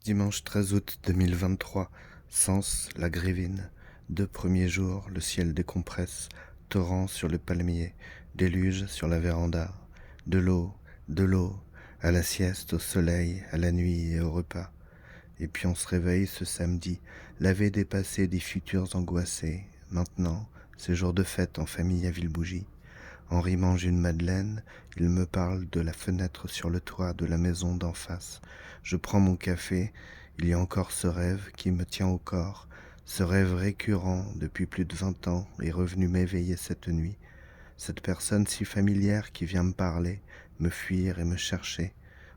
Dimanche 13 août 2023, Sens, la Grévine. 2 premiers jours, le ciel décompresse, torrent sur le palmier, déluge sur la véranda. De l'eau, à la sieste, au soleil, à la nuit et au repas. Et puis on se réveille ce samedi, lavé des passés, des futurs angoissés. Maintenant, c'est jour de fête en famille à Villebougie. Henri mange une madeleine, il me parle de la fenêtre sur le toit de la maison d'en face. Je prends mon café, il y a encore ce rêve qui me tient au corps. Ce rêve récurrent depuis plus de 20 ans est revenu m'éveiller cette nuit. Cette personne si familière qui vient me parler, me fuir et me chercher.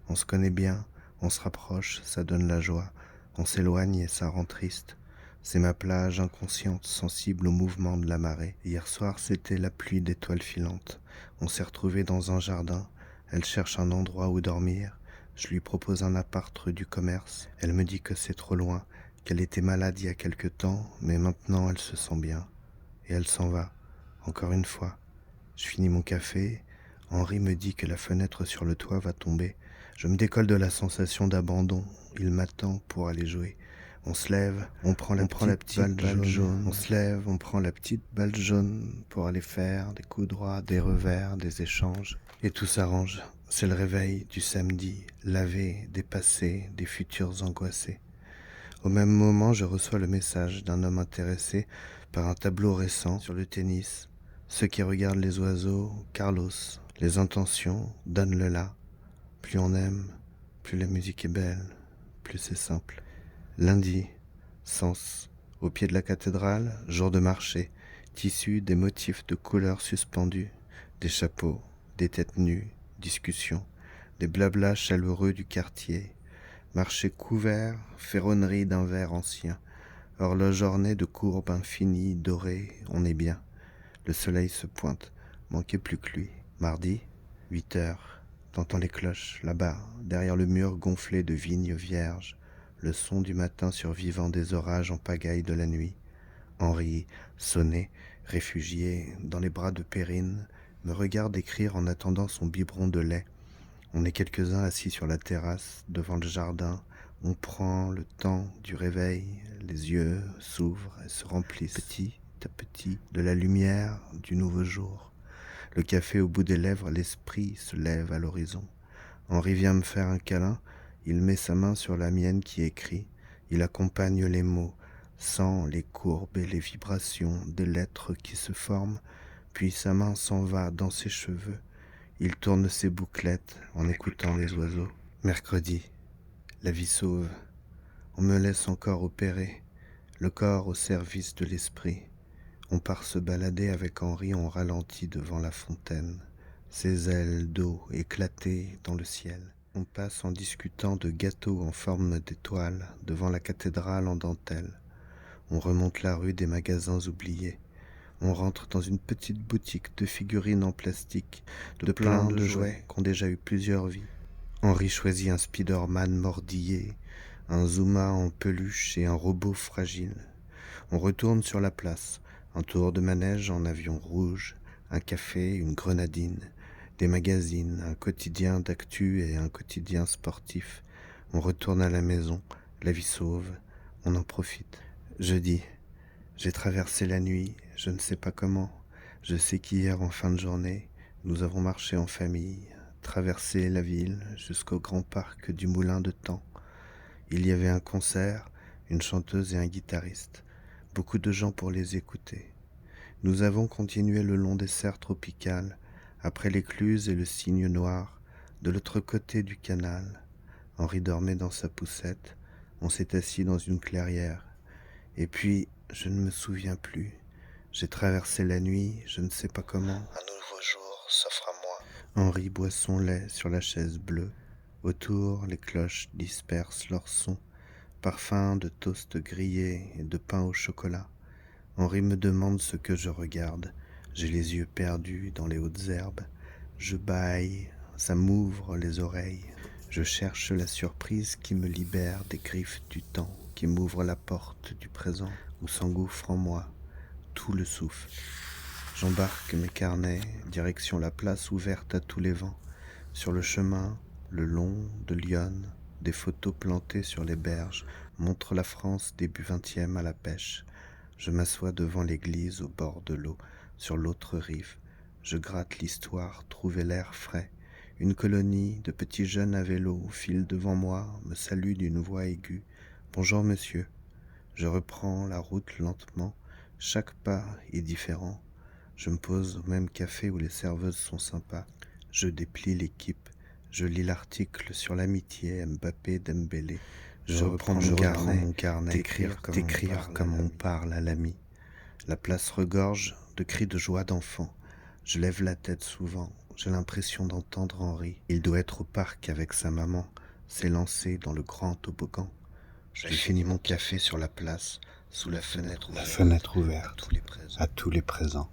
On se connaît bien, on se rapproche, ça donne la joie. On s'éloigne et ça rend triste. C'est ma plage inconsciente, sensible au mouvement de la marée. Hier soir, c'était la pluie d'étoiles filantes. On s'est retrouvés dans un jardin. Elle cherche un endroit où dormir. Je lui propose un appart rue du commerce. Elle me dit que c'est trop loin, qu'elle était malade il y a quelque temps, mais maintenant elle se sent bien. Et elle s'en va, encore une fois. Je finis mon café. Henri me dit que la fenêtre sur le toit va tomber. Je me décolle de la sensation d'abandon. Il m'attend pour aller jouer. On se lève, on prend la petite balle jaune. On se lève, on prend la petite balle jaune pour aller faire des coups droits, des revers, des échanges. Et tout s'arrange. C'est le réveil du samedi, lavé, dépassé, des futurs angoissés. Au même moment, je reçois le message d'un homme intéressé par un tableau récent sur le tennis. Ceux qui regardent les oiseaux, Carlos, les intentions, donne-le là. Plus on aime, plus la musique est belle, plus c'est simple. Lundi, Sens, au pied de la cathédrale, jour de marché, tissu des motifs de couleurs suspendus, des chapeaux, des têtes nues, discussions, des blablas chaleureux du quartier, marché couvert, ferronnerie d'un verre ancien, horloge ornée de courbes infinies, dorées, on est bien. Le soleil se pointe, manquait plus que lui. Mardi, 8 heures, t'entends les cloches, là-bas, derrière le mur gonflé de vignes vierges, le son du matin survivant des orages en pagaille de la nuit. Henri, sonné, réfugié, dans les bras de Perrine, me regarde écrire en attendant son biberon de lait. On est quelques-uns assis sur la terrasse, devant le jardin. On prend le temps du réveil, les yeux s'ouvrent et se remplissent petit à petit de la lumière du nouveau jour. Le café au bout des lèvres, l'esprit se lève à l'horizon. Henri vient me faire un câlin, il met sa main sur la mienne qui écrit. Il accompagne les mots, sent les courbes et les vibrations des lettres qui se forment, puis sa main s'en va dans ses cheveux. Il tourne ses bouclettes en écoutant les oiseaux. Mercredi, la vie sauve. On me laisse encore opérer, le corps au service de l'esprit. On part se balader avec Henri en ralenti devant la fontaine, ses ailes d'eau éclatées dans le ciel. On passe en discutant de gâteaux en forme d'étoiles devant la cathédrale en dentelle. On remonte la rue des magasins oubliés. On rentre dans une petite boutique de figurines en plastique, de plein de jouets qui ont déjà eu plusieurs vies. Henri choisit un Spider-Man mordillé, un Zuma en peluche et un robot fragile. On retourne sur la place, un tour de manège en avion rouge, un café, une grenadine, des magazines, un quotidien d'actu et un quotidien sportif. On retourne à la maison, la vie sauve, on en profite. Jeudi, j'ai traversé la nuit, je ne sais pas comment. Je sais qu'hier en fin de journée, nous avons marché en famille, traversé la ville jusqu'au grand parc du Moulin de Temps. Il y avait un concert, une chanteuse et un guitariste, beaucoup de gens pour les écouter. Nous avons continué le long des serres tropicales, après l'écluse et le cygne noir, de l'autre côté du canal. Henri dormait dans sa poussette, on s'est assis dans une clairière. Et puis, je ne me souviens plus. J'ai traversé la nuit, je ne sais pas comment. Un nouveau jour s'offre à moi. Henri boit son lait sur la chaise bleue. Autour, les cloches dispersent leur son. Parfum de toast grillé et de pain au chocolat. Henri me demande ce que je regarde. J'ai les yeux perdus dans les hautes herbes. Je bâille, ça m'ouvre les oreilles. Je cherche la surprise qui me libère des griffes du temps, qui m'ouvre la porte du présent, où s'engouffre en moi tout le souffle. J'embarque mes carnets, direction la place ouverte à tous les vents. Sur le chemin, le long de Lyon, des photos plantées sur les berges montrent la France début 20e à la pêche. Je m'assois devant l'église au bord de l'eau, sur l'autre rive. Je gratte l'histoire, trouver l'air frais. Une colonie de petits jeunes à vélo file devant moi, me salue d'une voix aiguë. « Bonjour monsieur ». Je reprends la route lentement, chaque pas est différent. Je me pose au même café où les serveuses sont sympas. Je déplie l'équipe, je lis l'article sur l'amitié Mbappé-Dembélé. Je reprends mon carnet, d'écrire comme on parle à l'ami. La place regorge de cris de joie d'enfants. Je lève la tête souvent, j'ai l'impression d'entendre Henri. Il doit être au parc avec sa maman, s'élancer dans le grand toboggan. J'ai fini mon café sur la place, sous la fenêtre ouverte, à tous les présents.